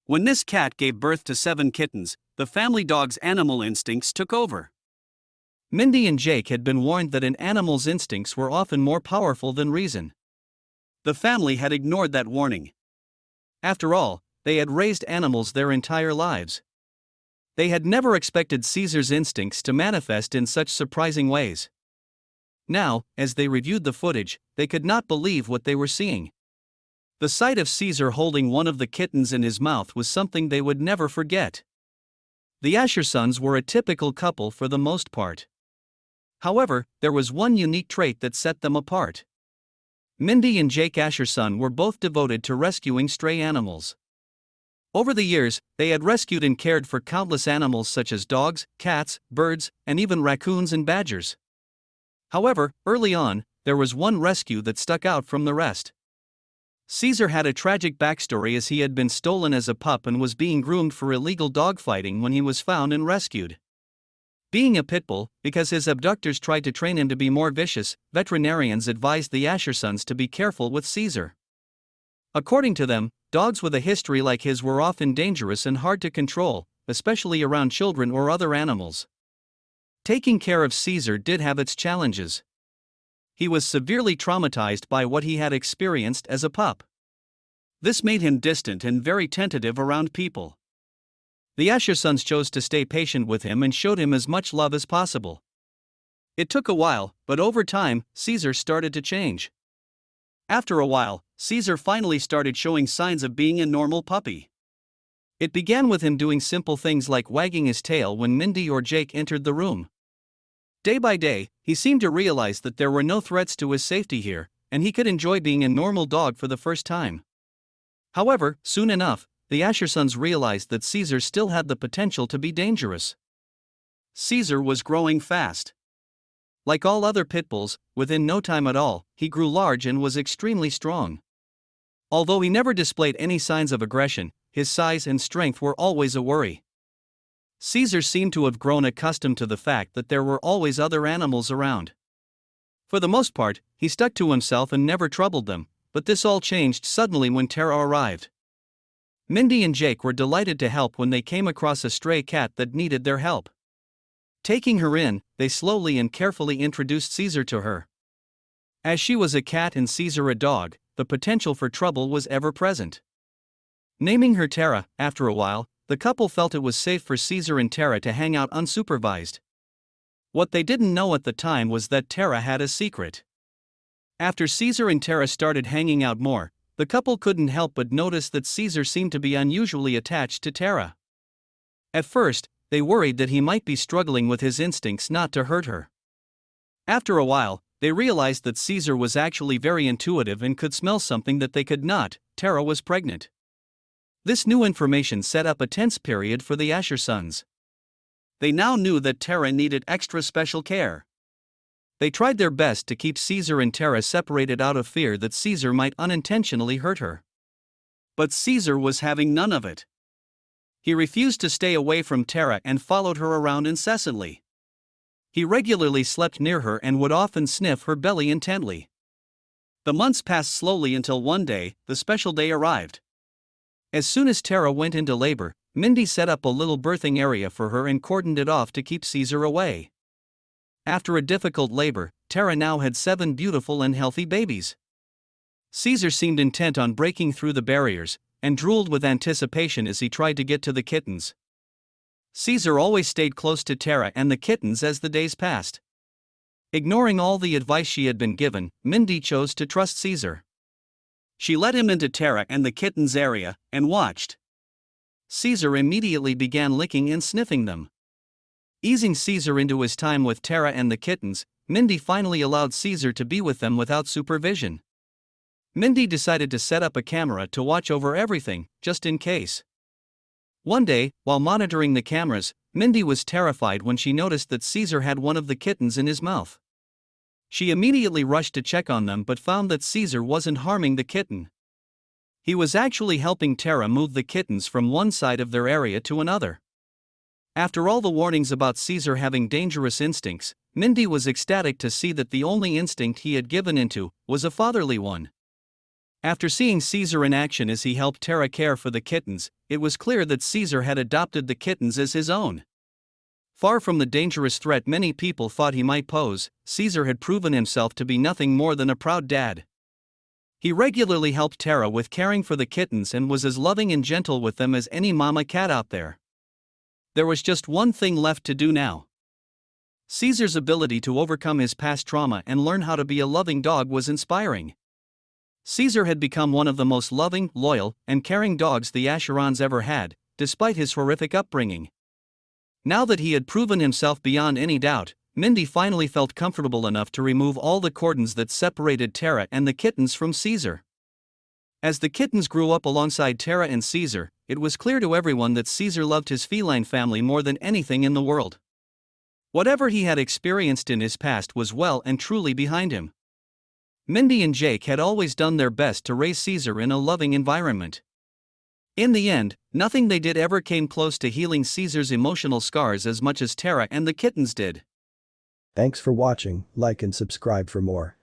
When this cat gave birth to 7 kittens, the family dog's animal instincts took over. Mindy and Jake had been warned that an animal's instincts were often more powerful than reason. The family had ignored that warning. After all, they had raised animals their entire lives. They had never expected Caesar's instincts to manifest in such surprising ways. Now, as they reviewed the footage, they could not believe what they were seeing. The sight of Caesar holding one of the kittens in his mouth was something they would never forget. The Aschersons were a typical couple for the most part. However, there was one unique trait that set them apart. Mindy and Jake Ascherson were both devoted to rescuing stray animals. Over the years, they had rescued and cared for countless animals such as dogs, cats, birds, and even raccoons and badgers. However, early on, there was one rescue that stuck out from the rest. Caesar had a tragic backstory, as he had been stolen as a pup and was being groomed for illegal dogfighting when he was found and rescued. Being a pit bull, because his abductors tried to train him to be more vicious, veterinarians advised the Aschersons to be careful with Caesar. According to them, dogs with a history like his were often dangerous and hard to control, especially around children or other animals. Taking care of Caesar did have its challenges. He was severely traumatized by what he had experienced as a pup. This made him distant and very tentative around people. The Aschersons chose to stay patient with him and showed him as much love as possible. It took a while, but over time, Caesar started to change. After a while, Caesar finally started showing signs of being a normal puppy. It began with him doing simple things like wagging his tail when Mindy or Jake entered the room. Day by day, he seemed to realize that there were no threats to his safety here, and he could enjoy being a normal dog for the first time. However, soon enough, the Aschersons realized that Caesar still had the potential to be dangerous. Caesar was growing fast. Like all other pit bulls, within no time at all, he grew large and was extremely strong. Although he never displayed any signs of aggression, his size and strength were always a worry. Caesar seemed to have grown accustomed to the fact that there were always other animals around. For the most part, he stuck to himself and never troubled them, but this all changed suddenly when Tara arrived. Mindy and Jake were delighted to help when they came across a stray cat that needed their help. Taking her in, they slowly and carefully introduced Caesar to her. As she was a cat and Caesar a dog, the potential for trouble was ever present. Naming her Tara, after a while, the couple felt it was safe for Caesar and Tara to hang out unsupervised. What they didn't know at the time was that Tara had a secret. After Caesar and Tara started hanging out more, the couple couldn't help but notice that Caesar seemed to be unusually attached to Tara. At first, they worried that he might be struggling with his instincts not to hurt her. After a while, they realized that Caesar was actually very intuitive and could smell something that they could not: Tara was pregnant. This new information set up a tense period for the Aschersons. They now knew that Tara needed extra special care. They tried their best to keep Caesar and Tara separated out of fear that Caesar might unintentionally hurt her. But Caesar was having none of it. He refused to stay away from Tara and followed her around incessantly. He regularly slept near her and would often sniff her belly intently. The months passed slowly until one day, the special day arrived. As soon as Tara went into labor, Mindy set up a little birthing area for her and cordoned it off to keep Caesar away. After a difficult labor, Tara now had 7 beautiful and healthy babies. Caesar seemed intent on breaking through the barriers, and drooled with anticipation as he tried to get to the kittens. Caesar always stayed close to Tara and the kittens as the days passed. Ignoring all the advice she had been given, Mindy chose to trust Caesar. She led him into Tara and the kittens area, and watched. Caesar immediately began licking and sniffing them. Easing Caesar into his time with Tara and the kittens, Mindy finally allowed Caesar to be with them without supervision. Mindy decided to set up a camera to watch over everything, just in case. One day, while monitoring the cameras, Mindy was terrified when she noticed that Caesar had one of the kittens in his mouth. She immediately rushed to check on them but found that Caesar wasn't harming the kitten. He was actually helping Tara move the kittens from one side of their area to another. After all the warnings about Caesar having dangerous instincts, Mindy was ecstatic to see that the only instinct he had given into was a fatherly one. After seeing Caesar in action as he helped Tara care for the kittens, it was clear that Caesar had adopted the kittens as his own. Far from the dangerous threat many people thought he might pose, Caesar had proven himself to be nothing more than a proud dad. He regularly helped Tara with caring for the kittens and was as loving and gentle with them as any mama cat out there. There was just one thing left to do now. Caesar's ability to overcome his past trauma and learn how to be a loving dog was inspiring. Caesar had become one of the most loving, loyal, and caring dogs the Acherons ever had, despite his horrific upbringing. Now that he had proven himself beyond any doubt, Mindy finally felt comfortable enough to remove all the cordons that separated Tara and the kittens from Caesar. As the kittens grew up alongside Tara and Caesar, it was clear to everyone that Caesar loved his feline family more than anything in the world. Whatever he had experienced in his past was well and truly behind him. Mindy and Jake had always done their best to raise Caesar in a loving environment. In the end, nothing they did ever came close to healing Caesar's emotional scars as much as Tara and the kittens did. Thanks for watching, like and subscribe for more.